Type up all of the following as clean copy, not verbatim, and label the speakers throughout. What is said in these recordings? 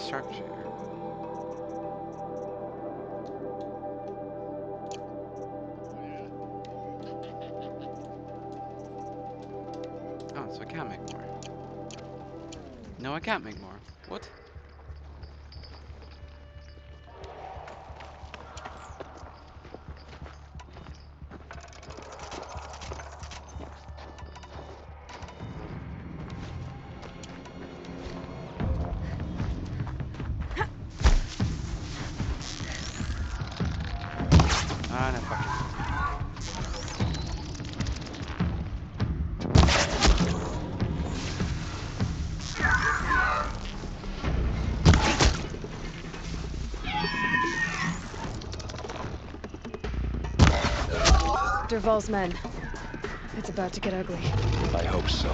Speaker 1: sharpshooter. Oh, so I can't make more. No, I can't make more. What? Ah, no, fuck it.
Speaker 2: Derval's men. It's about to get ugly.
Speaker 3: I hope so.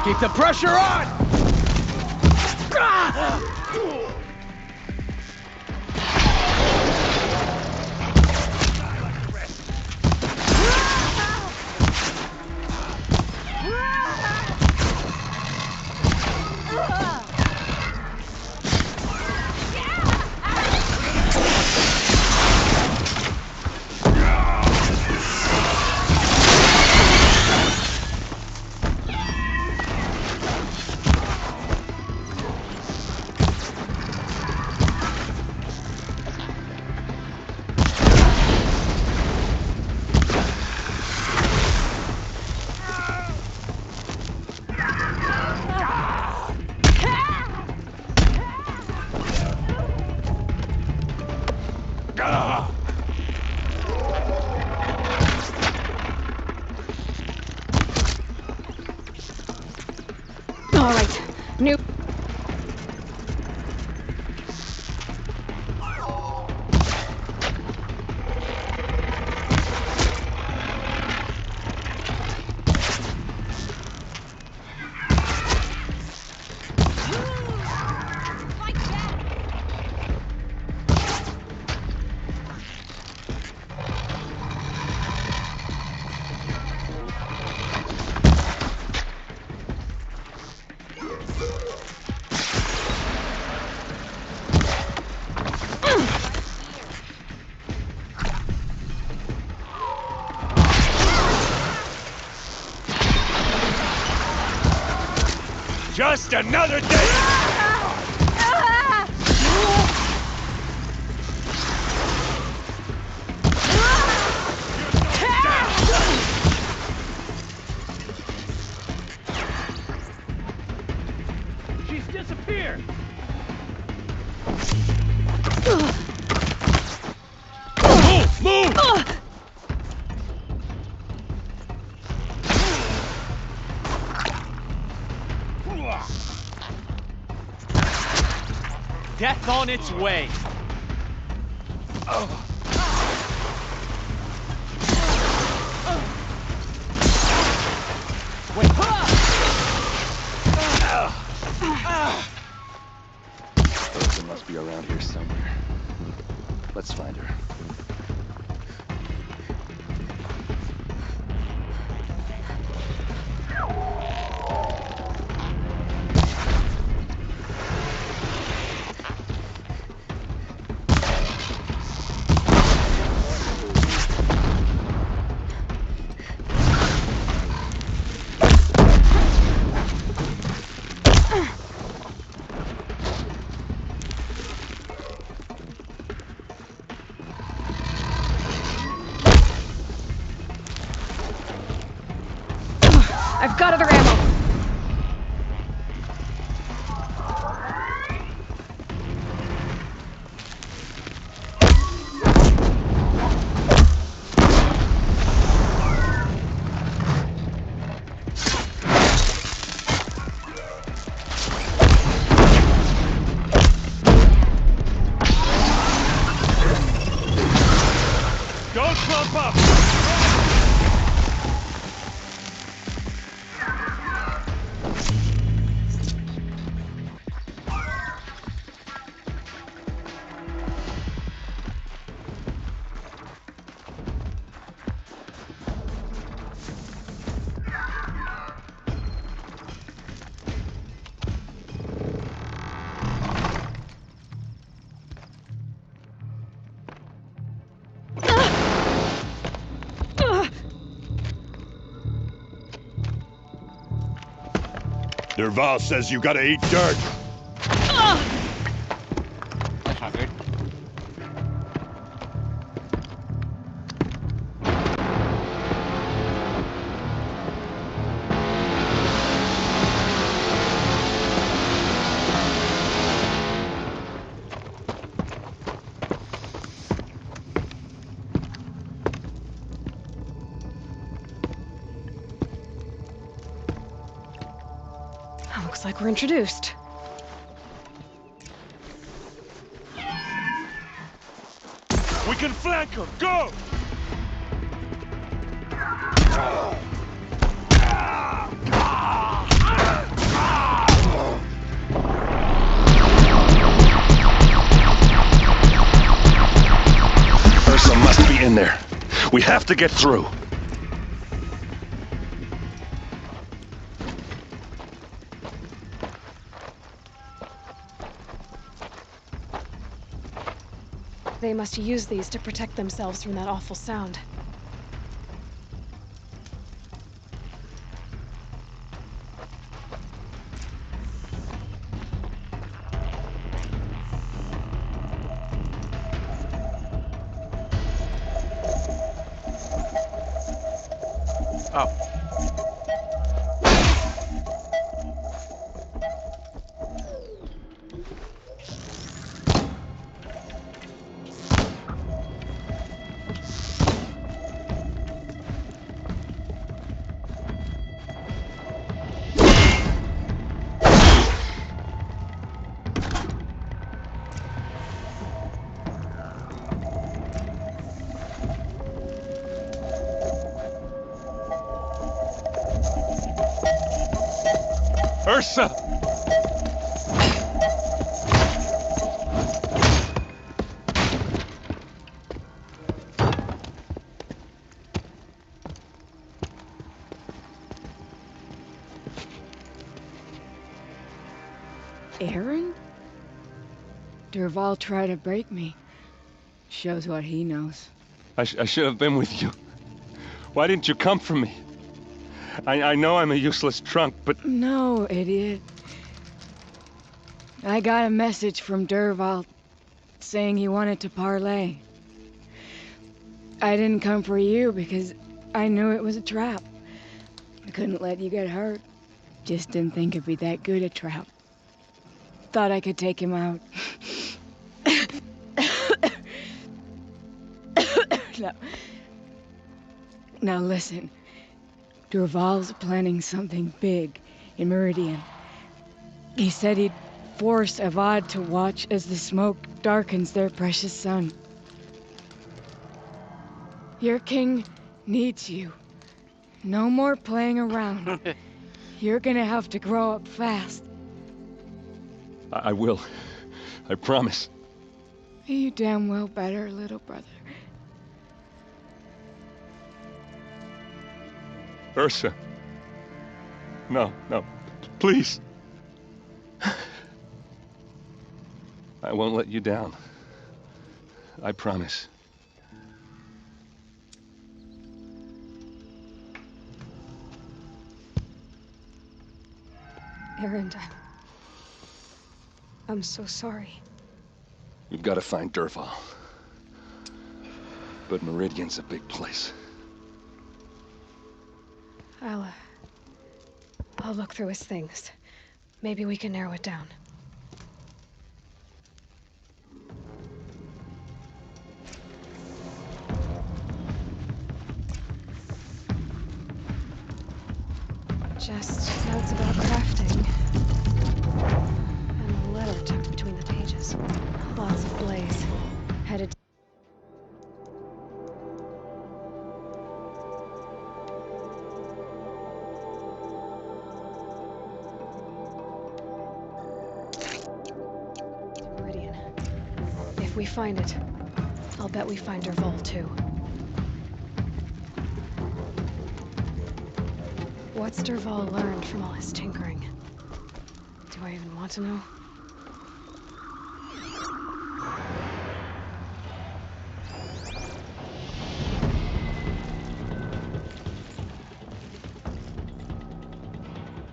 Speaker 3: Keep the pressure on!
Speaker 2: All right. New.
Speaker 3: Just another day! She's disappeared! Move! Move! Death on its way! Wait! Elsa must be around here somewhere. Let's find her.
Speaker 2: I've got other ammo.
Speaker 4: Derval says you gotta eat dirt.
Speaker 1: That's not good.
Speaker 2: Looks like we're introduced.
Speaker 4: We can flank them. Go!
Speaker 3: Ursa must be in there. We have to get through.
Speaker 2: They must use these to protect themselves from that awful sound.
Speaker 1: Oh.
Speaker 3: Ursa!
Speaker 5: Aaron? Derval tried to break me. Shows what he knows.
Speaker 3: I should have been with you. Why didn't you come for me? I know I'm a useless trunk, but...
Speaker 5: No, idiot. I got a message from Derval saying he wanted to parlay. I didn't come for you because I knew it was a trap. I couldn't let you get hurt. Just didn't think it'd be that good a trap. Thought I could take him out. No. Now listen. Derval's planning something big in Meridian. He said he'd force Avad to watch as the smoke darkens their precious sun. Your king needs you. No more playing around. You're gonna have to grow up fast.
Speaker 3: I will. I promise.
Speaker 5: You damn well better, little brother.
Speaker 3: Ursa. No, please. I won't let you down. I promise.
Speaker 2: Aaron, I'm so sorry.
Speaker 3: We've got to find Derval. But Meridian's a big place.
Speaker 2: I'll look through his things. Maybe we can narrow it down. Just notes about crafting. And a letter tucked between the pages. Lots of blaze. Headed to Meridian. If we find it, I'll bet we find Derval too. What's Derval learned from all his tinkering? Do I even want to know?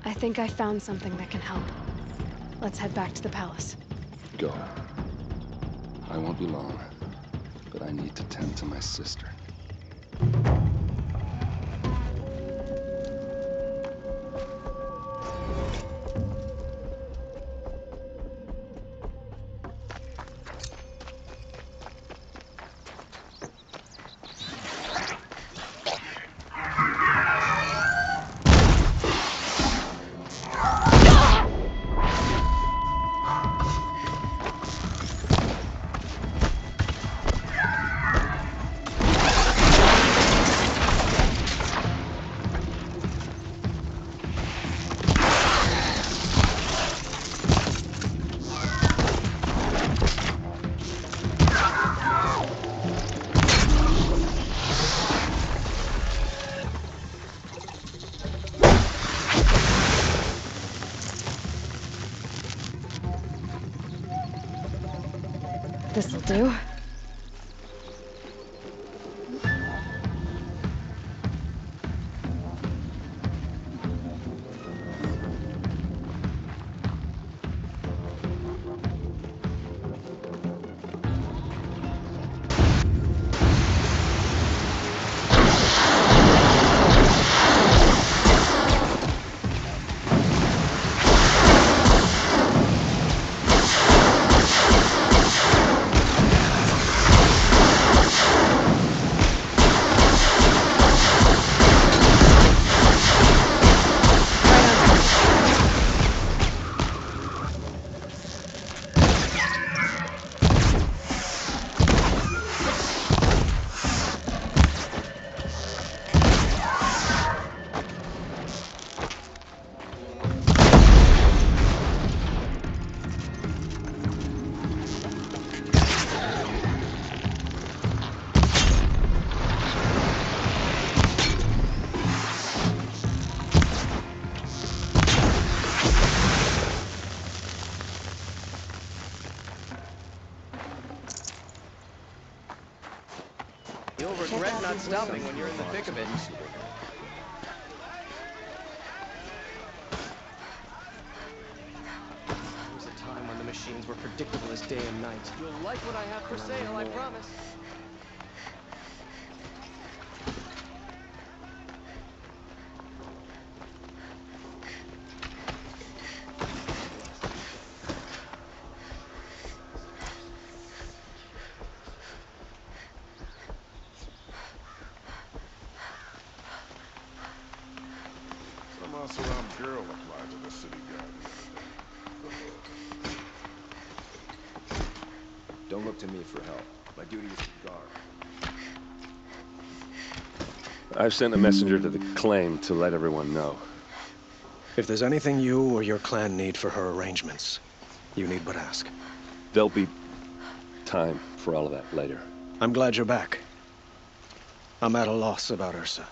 Speaker 2: I think I found something that can help. Let's head back to the palace.
Speaker 3: Go. I won't be long, but I need to tend to my sister.
Speaker 2: This'll do.
Speaker 1: You'll regret not stopping when you're in the thick of it. There was a time when the machines were predictable as day and night. You'll like what I have for sale, I promise.
Speaker 4: Some around girl applied to the city guard the other day.
Speaker 6: Don't look to me for help. My duty is to guard.
Speaker 3: I've sent a messenger to the claim to let everyone know.
Speaker 7: If there's anything you or your clan need for her arrangements, you need but ask.
Speaker 3: There'll be time for all of that later.
Speaker 7: I'm glad you're back. I'm at a loss about Ursa.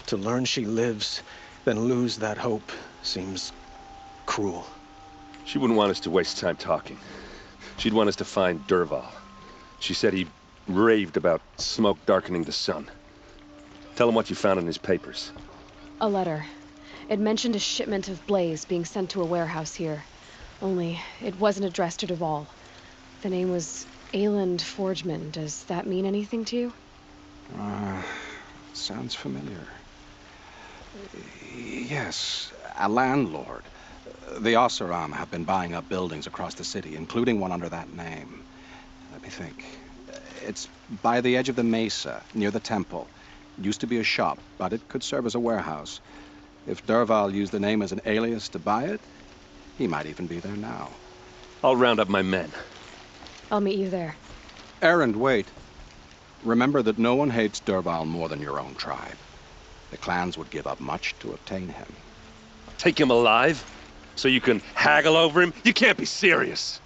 Speaker 7: To learn she lives, then lose that hope, seems cruel.
Speaker 3: She wouldn't want us to waste time talking. She'd want us to find Dervahl. She said he raved about smoke darkening the sun. Tell him what you found in his papers.
Speaker 2: A letter. It mentioned a shipment of blaze being sent to a warehouse here. Only, it wasn't addressed to Dervahl. The name was Ayland Forgeman. Does that mean anything to you?
Speaker 8: Sounds familiar. Yes, a landlord. The Oseram have been buying up buildings across the city, including one under that name. Let me think. It's by the edge of the mesa, near the temple. It used to be a shop, but it could serve as a warehouse. If Dervahl used the name as an alias to buy it, he might even be there now.
Speaker 3: I'll round up my men.
Speaker 2: I'll meet you there.
Speaker 8: Erend, wait. Remember that no one hates Dervahl more than your own tribe. The clans would give up much to obtain him.
Speaker 3: Take him alive? So you can haggle over him? You can't be serious.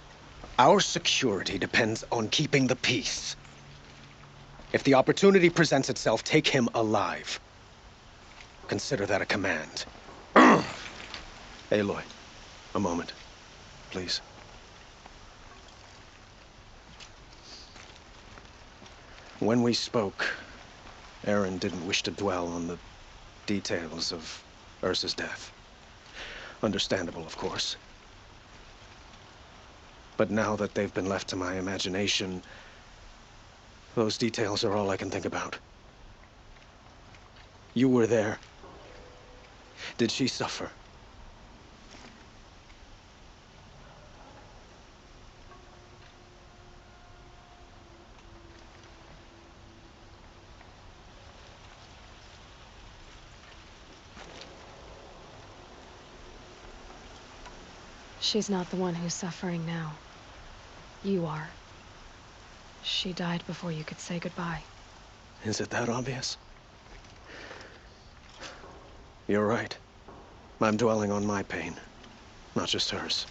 Speaker 7: Our security depends on keeping the peace. If the opportunity presents itself, take him alive. Consider that a command. Aloy, a moment, please. When we spoke, Aaron didn't wish to dwell on the details of Ursa's death. Understandable, of course. But now that they've been left to my imagination, those details are all I can think about. You were there. Did she suffer?
Speaker 2: She's not the one who's suffering now. You are. She died before you could say goodbye.
Speaker 7: Is it that obvious? You're right. I'm dwelling on my pain, not just hers.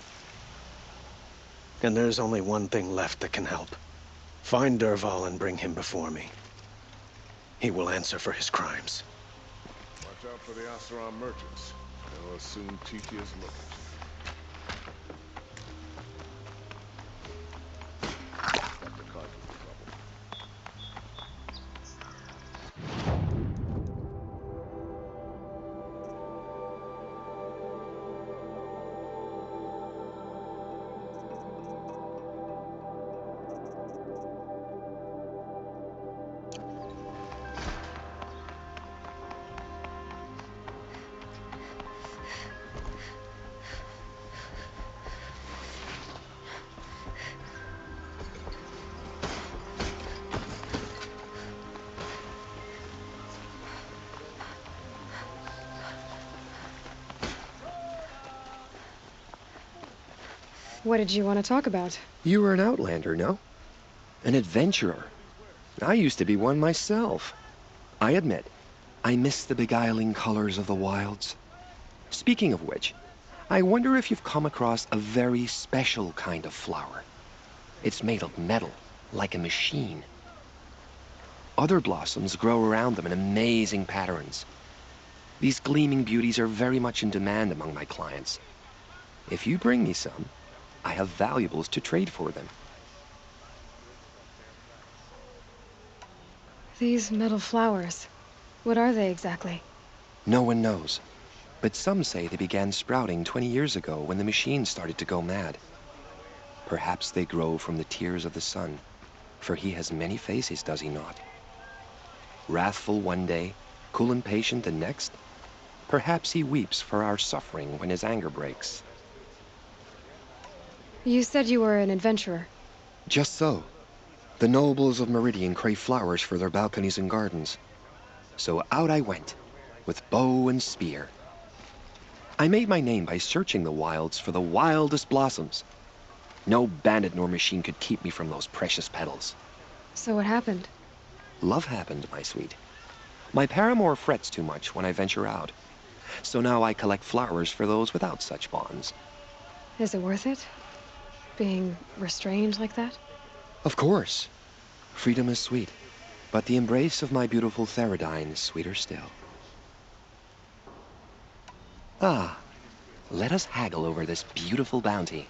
Speaker 7: And there's only one thing left that can help. Find Dervahl and bring him before me. He will answer for his crimes.
Speaker 4: Watch out for the Oseram merchants. They'll assume Titia's looking. Got the cargo for trouble.
Speaker 2: What did you want to talk about?
Speaker 9: You were an outlander, no? An adventurer. I used to be one myself. I admit, I miss the beguiling colors of the wilds. Speaking of which, I wonder if you've come across a very special kind of flower. It's made of metal, like a machine. Other blossoms grow around them in amazing patterns. These gleaming beauties are very much in demand among my clients. If you bring me some, I have valuables to trade for them.
Speaker 2: These metal flowers. What are they exactly?
Speaker 9: No one knows, but some say they began sprouting 20 years ago when the machine started to go mad. Perhaps they grow from the tears of the sun, for he has many faces, does he not? Wrathful one day, cool and patient the next. Perhaps he weeps for our suffering when his anger breaks.
Speaker 2: You said you were an adventurer.
Speaker 9: Just so. The nobles of Meridian crave flowers for their balconies and gardens. So out I went, with bow and spear. I made my name by searching the wilds for the wildest blossoms. No bandit nor machine could keep me from those precious petals.
Speaker 2: So what happened?
Speaker 9: Love happened, my sweet. My paramour frets too much when I venture out. So now I collect flowers for those without such bonds.
Speaker 2: Is it worth it? Being restrained like that?
Speaker 9: Of course. Freedom is sweet, but the embrace of my beautiful Theradine is sweeter still. Ah, let us haggle over this beautiful bounty.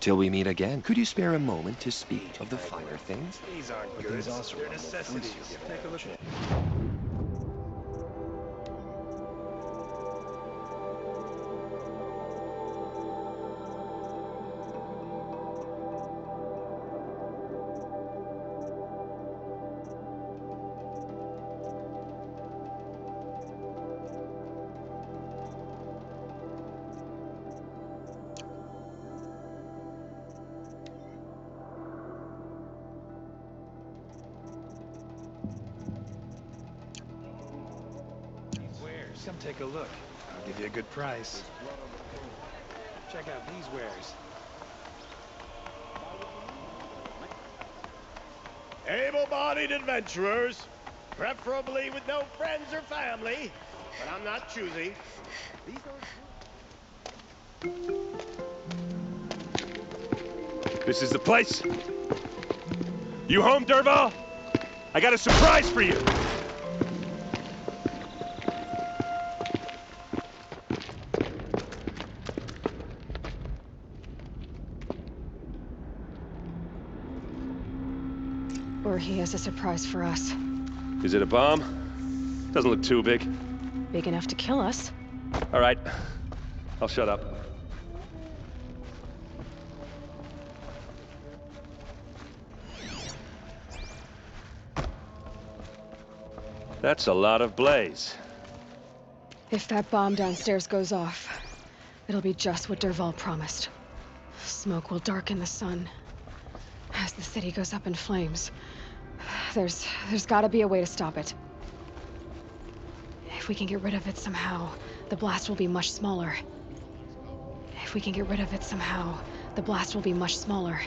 Speaker 9: Until we meet again, could you spare a moment to speak of the finer things?
Speaker 4: These aren't
Speaker 7: But
Speaker 4: goods.
Speaker 7: these also
Speaker 4: They're
Speaker 7: are necessities.
Speaker 4: necessities.
Speaker 7: Take a look at these wares. Come take a look. I'll give you a good price. Check out these wares.
Speaker 10: Able-bodied adventurers, preferably with no friends or family, but I'm not choosy. These
Speaker 3: This is the place. You home, Derval? I got a surprise for you.
Speaker 2: Or he has a surprise for us.
Speaker 3: Is it a bomb? Doesn't look too big.
Speaker 2: Big enough to kill us.
Speaker 3: All right, I'll shut up. That's a lot of blaze.
Speaker 2: If that bomb downstairs goes off, it'll be just what Derval promised. Smoke will darken the sun. As the city goes up in flames, there's gotta be a way to stop it. If we can get rid of it somehow, the blast will be much smaller. If we can get rid of it somehow, the blast will be much smaller.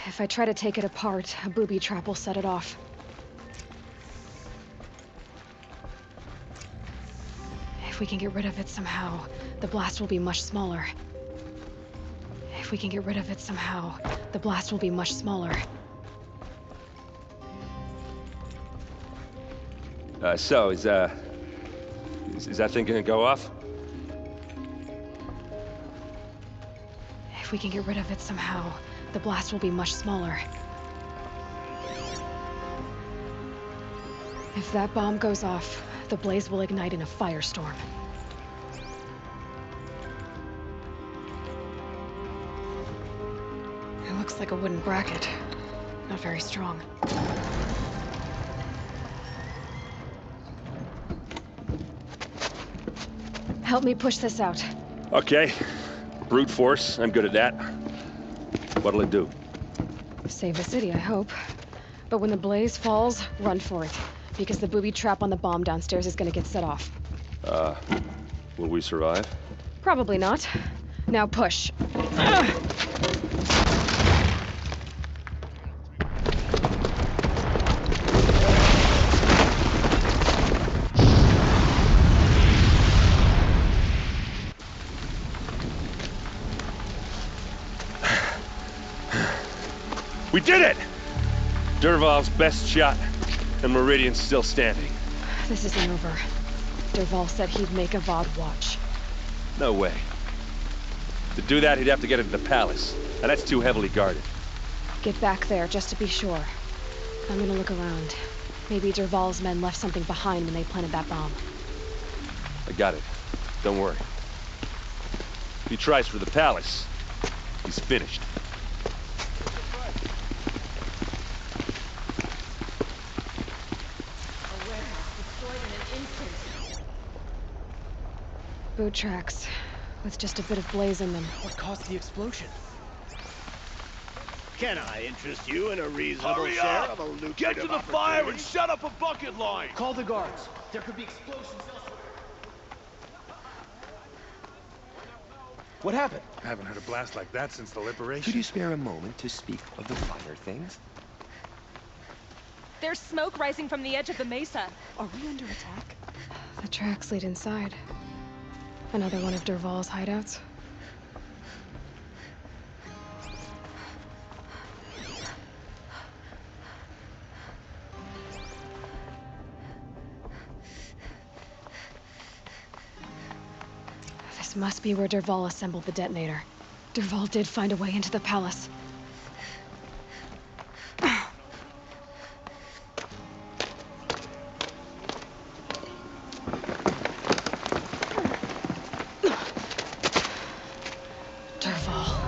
Speaker 2: If I try to take it apart, a booby trap will set it off. If we can get rid of it somehow, the blast will be much smaller. If we can get rid of it somehow, the blast will be much smaller.
Speaker 3: So is that thing gonna go off?
Speaker 2: If we can get rid of it somehow, the blast will be much smaller. If that bomb goes off, the blaze will ignite in a firestorm. It looks like a wooden bracket. Not very strong. Help me push this out.
Speaker 3: Okay. Brute force, I'm good at that. What'll it do?
Speaker 2: Save the city, I hope. But when the blaze falls, run for it. Because the booby trap on the bomb downstairs is gonna get set off.
Speaker 3: Will we survive?
Speaker 2: Probably not. Now push.
Speaker 3: We did it! Derval's best shot, and Meridian's still standing.
Speaker 2: This isn't over. Derval said he'd make a VOD watch.
Speaker 3: No way. To do that, he'd have to get into the palace, and that's too heavily guarded.
Speaker 2: Get back there, just to be sure. I'm gonna look around. Maybe Derval's men left something behind when they planted that bomb.
Speaker 3: I got it. Don't worry. If he tries for the palace, he's finished.
Speaker 2: Boot tracks, with just a bit of blaze in them.
Speaker 10: What caused the explosion? Can I interest you in a reasonable share of a lucrative
Speaker 11: Get to the fire and set up a bucket line!
Speaker 10: Call the guards. There could be explosions elsewhere.
Speaker 4: What happened? I haven't heard a blast like that since the liberation.
Speaker 9: Could you spare a moment to speak of the finer things?
Speaker 12: There's smoke rising from the edge of the mesa.
Speaker 2: Are we under attack? The tracks lead inside. Another one of Derval's hideouts. This must be where Dervahl assembled the detonator. Dervahl did find a way into the palace. Dervahl.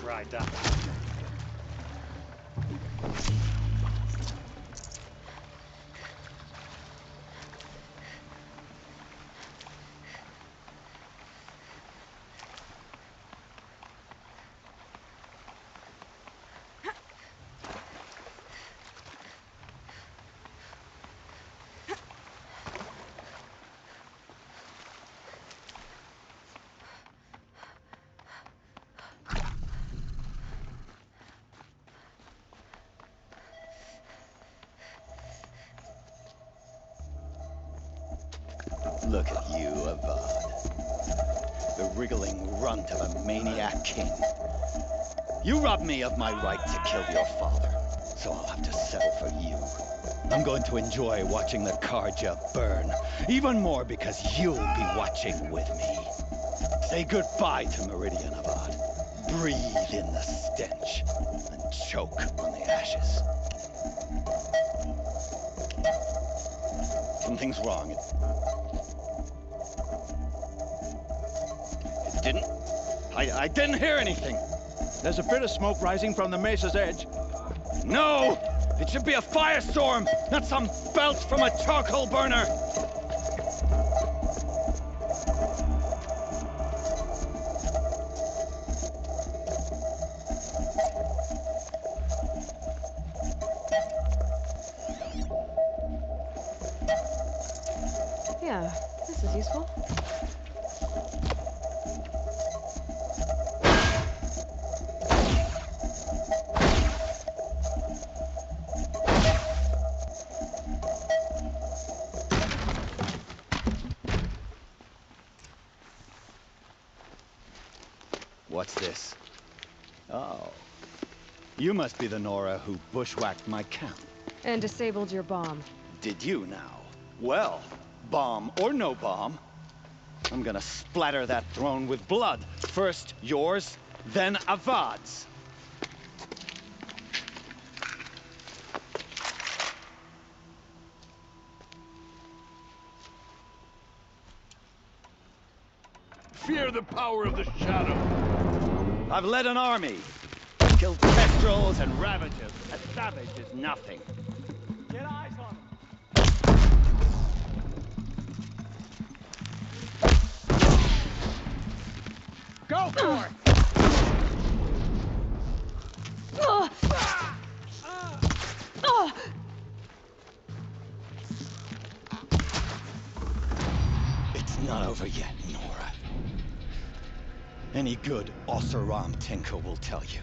Speaker 10: Dried up.
Speaker 13: Look at you, Avad. The wriggling runt of a maniac king. You robbed me of my right to kill your father, so I'll have to settle for you. I'm going to enjoy watching the Karja burn, even more because you'll be watching with me. Say goodbye to Meridian, Avad. Breathe in the stench, and choke on the ashes. Something's wrong. It didn't. I didn't hear anything.
Speaker 11: There's a bit of smoke rising from the mesa's edge.
Speaker 13: No! It should be a firestorm, not some belch from a charcoal burner!
Speaker 2: Yeah, this is useful.
Speaker 13: What's this? Oh. You must be the Nora who bushwhacked my camp.
Speaker 2: And disabled your bomb.
Speaker 13: Did you now? Well, bomb or no bomb, I'm gonna splatter that throne with blood. First yours, then Avad's.
Speaker 11: Fear the power of the shadow.
Speaker 13: I've led an army. Killed kestrels and ravagers. A savage is nothing.
Speaker 10: Get eyes on him.
Speaker 13: Go for it! It's not over yet, Nora. Any good Oseram tinker will tell you.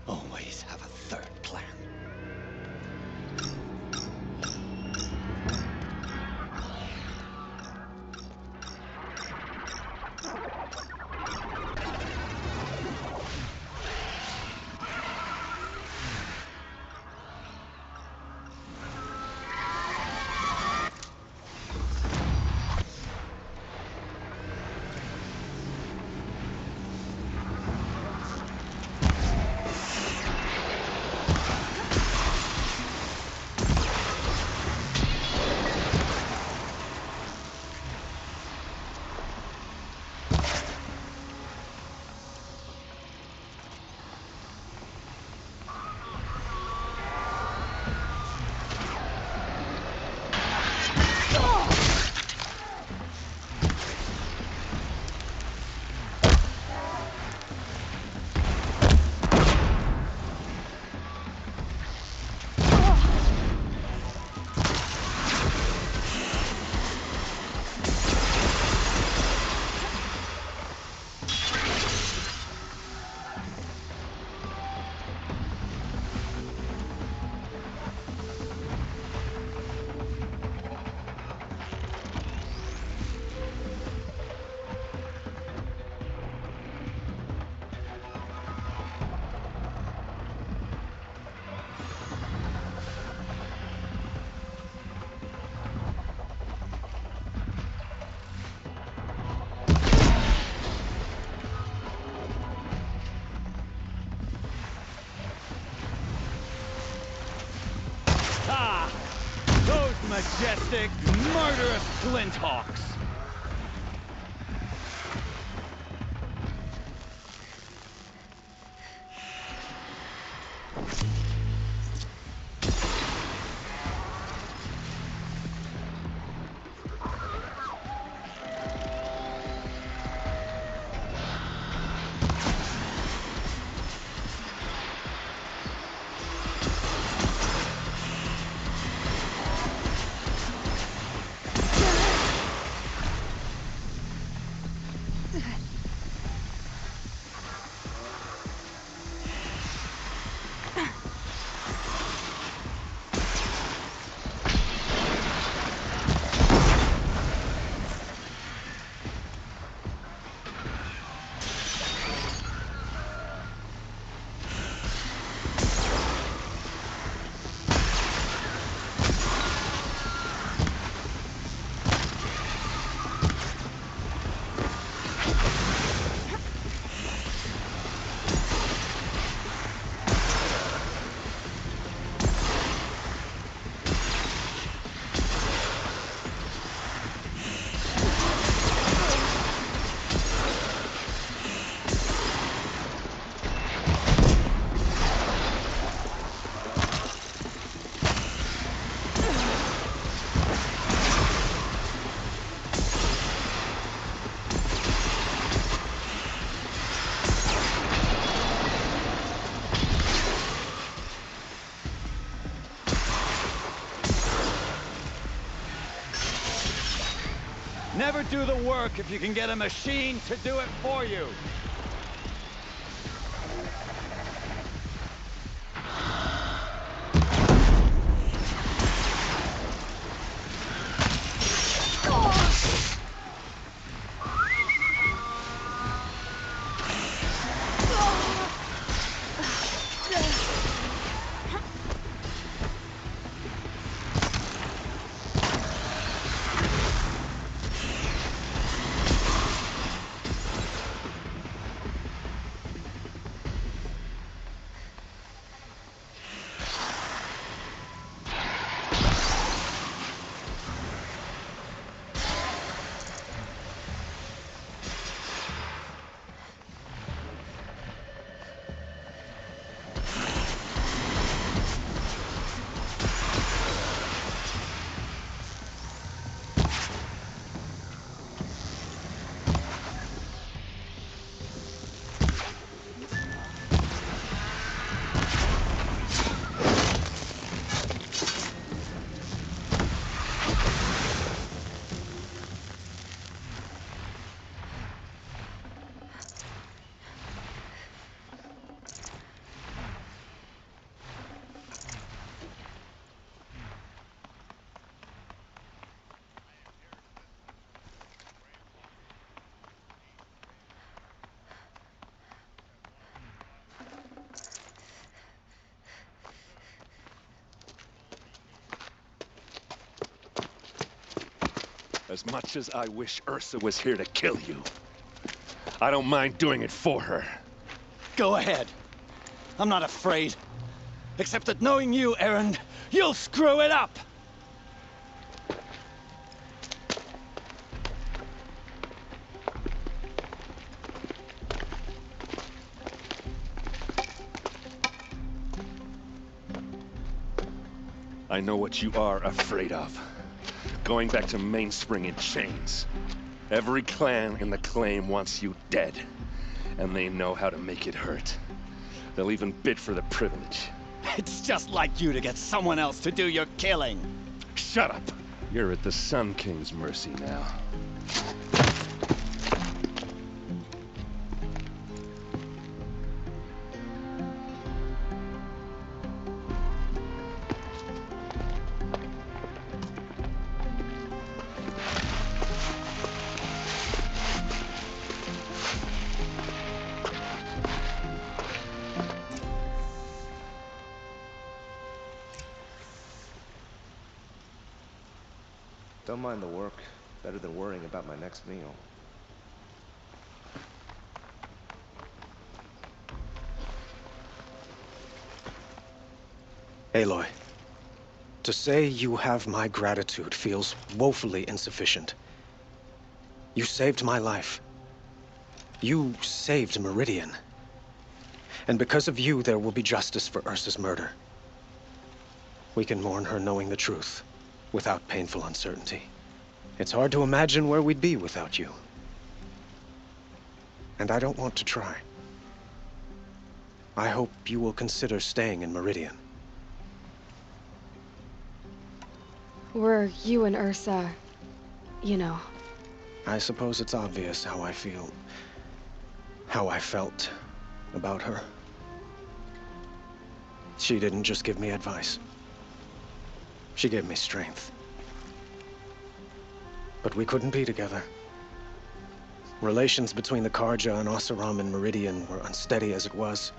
Speaker 13: Always have a third plan. sadistic, murderous flinthawks. Never do the work if you can get a machine to do it for you.
Speaker 3: As much as I wish Ursa was here to kill you, I don't mind doing it for her.
Speaker 13: Go ahead. I'm not afraid. Except that knowing you, Erend, you'll screw it up!
Speaker 3: I know what you are afraid of. Going back to Mainspring in chains. Every clan in the claim wants you dead. And they know how to make it hurt. They'll even bid for the privilege.
Speaker 13: It's just like you to get someone else to do your killing.
Speaker 3: Shut up! You're at the Sun King's mercy now.
Speaker 6: Don't mind the work. Better than worrying about my next meal.
Speaker 7: Aloy, To say you have my gratitude feels woefully insufficient. You saved my life. You saved Meridian. And because of you, there will be justice for Ursa's murder. We can mourn her knowing the truth, without painful uncertainty. It's hard to imagine where we'd be without you. And I don't want to try. I hope you will consider staying in Meridian.
Speaker 2: Were you and Ursa, you know?
Speaker 7: I suppose it's obvious how I feel, how I felt about her. She didn't just give me advice. She gave me strength. But we couldn't be together. Relations between the Karja and Oseram and Meridian were unsteady as it was.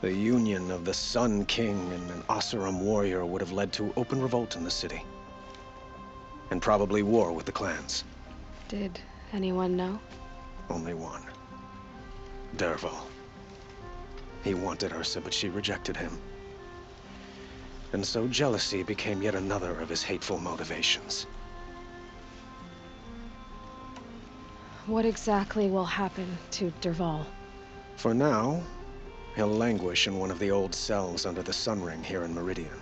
Speaker 7: The union of the Sun King and an Oseram warrior would have led to open revolt in the city. And probably war with the clans.
Speaker 2: Did anyone know?
Speaker 7: Only one. Dervahl. He wanted Ursa, but she rejected him. And so jealousy became yet another of his hateful motivations.
Speaker 2: What exactly will happen to Dervahl?
Speaker 7: For now, he'll languish in one of the old cells under the Sun Ring here in Meridian.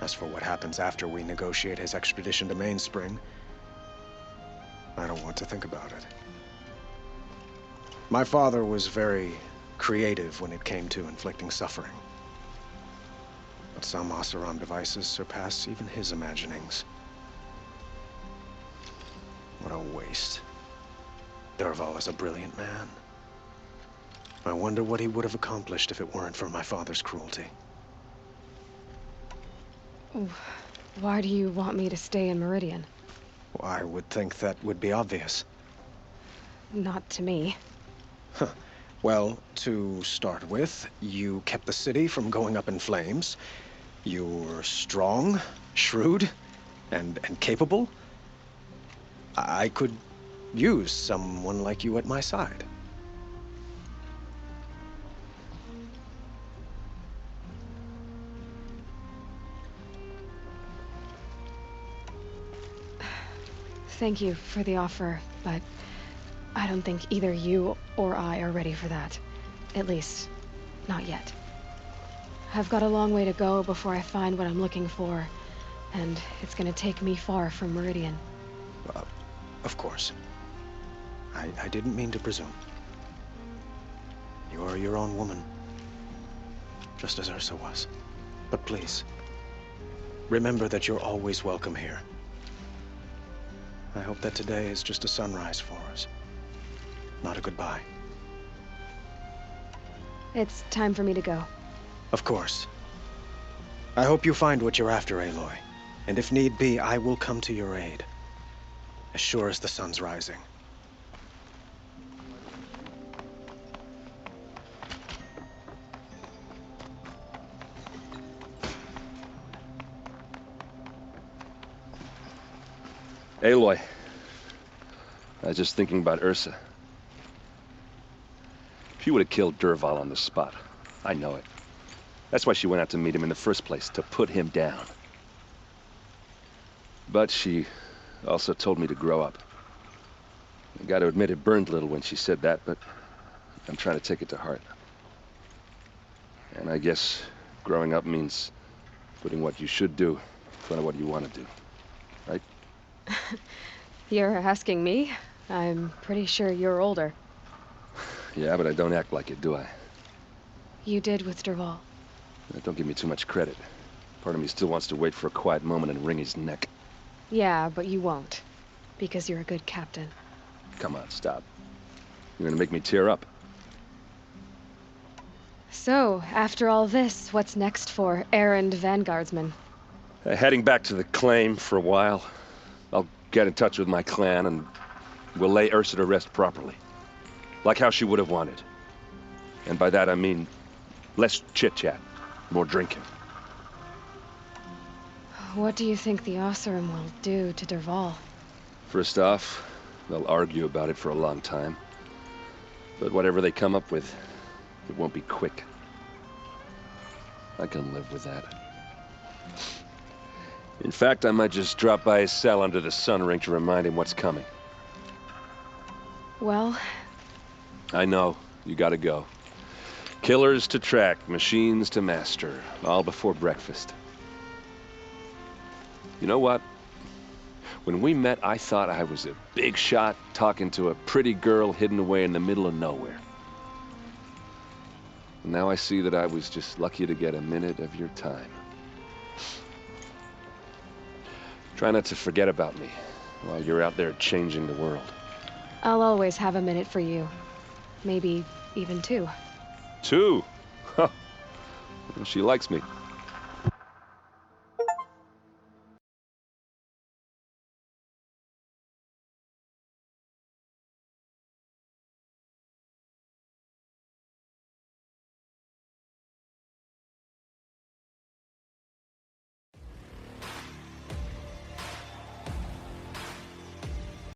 Speaker 7: As for what happens after we negotiate his extradition to Mainspring, I don't want to think about it. My father was very creative when it came to inflicting suffering. But some Oseram devices surpass even his imaginings. What a waste. Dervahl is a brilliant man. I wonder what he would have accomplished if it weren't for my father's cruelty.
Speaker 2: Why do you want me to stay in Meridian?
Speaker 7: Well, I would think that would be obvious.
Speaker 2: Not to me.
Speaker 7: Huh. Well, to start with, you kept the city from going up in flames. You were strong, shrewd, and capable. I could use someone like you at my side.
Speaker 2: Thank you for the offer, but I don't think either you or I are ready for that. At least, not yet. I've got a long way to go before I find what I'm looking for, and it's gonna take me far from Meridian.
Speaker 7: Of course. I didn't mean to presume. You're your own woman, just as Ursa was. But please, remember that you're always welcome here. I hope that today is just a sunrise for us, not a goodbye.
Speaker 2: It's time for me to go.
Speaker 7: Of course. I hope you find what you're after, Aloy. And if need be, I will come to your aid. As sure as the sun's rising.
Speaker 3: Aloy, I was just thinking about Ursa. She would have killed Dervahl on the spot. I know it. That's why she went out to meet him in the first place, to put him down. But she also told me to grow up. I gotta admit it burned a little when she said that, but I'm trying to take it to heart. And I guess growing up means putting what you should do in front of what you want to do. Right?
Speaker 2: You're asking me? I'm pretty sure you're older.
Speaker 3: Yeah, but I don't act like it, do I?
Speaker 2: You did with Dervahl.
Speaker 3: Don't give me too much credit. Part of me still wants to wait for a quiet moment and wring his neck.
Speaker 2: Yeah, but you won't. Because you're a good captain.
Speaker 3: Come on, stop. You're gonna make me tear up.
Speaker 2: So, after all this, what's next for errand vanguardsman?
Speaker 3: Heading back to the claim for a while. I'll get in touch with my clan and we'll lay Ursa to rest properly. Like how she would have wanted. And by that I mean less chit-chat, more drinking.
Speaker 2: What do you think the Oseram will do to Dervahl?
Speaker 3: First off, they'll argue about it for a long time. But whatever they come up with, it won't be quick. I can live with that. In fact, I might just drop by his cell under the sun ring to remind him what's coming.
Speaker 2: Well,
Speaker 3: I know. You gotta go. Killers to track, machines to master, all before breakfast. You know what? When we met, I thought I was a big shot talking to a pretty girl hidden away in the middle of nowhere. And now I see that I was just lucky to get a minute of your time. Try not to forget about me while you're out there changing the world.
Speaker 2: I'll always have a minute for you. Maybe even two.
Speaker 3: Two? Huh. She likes me.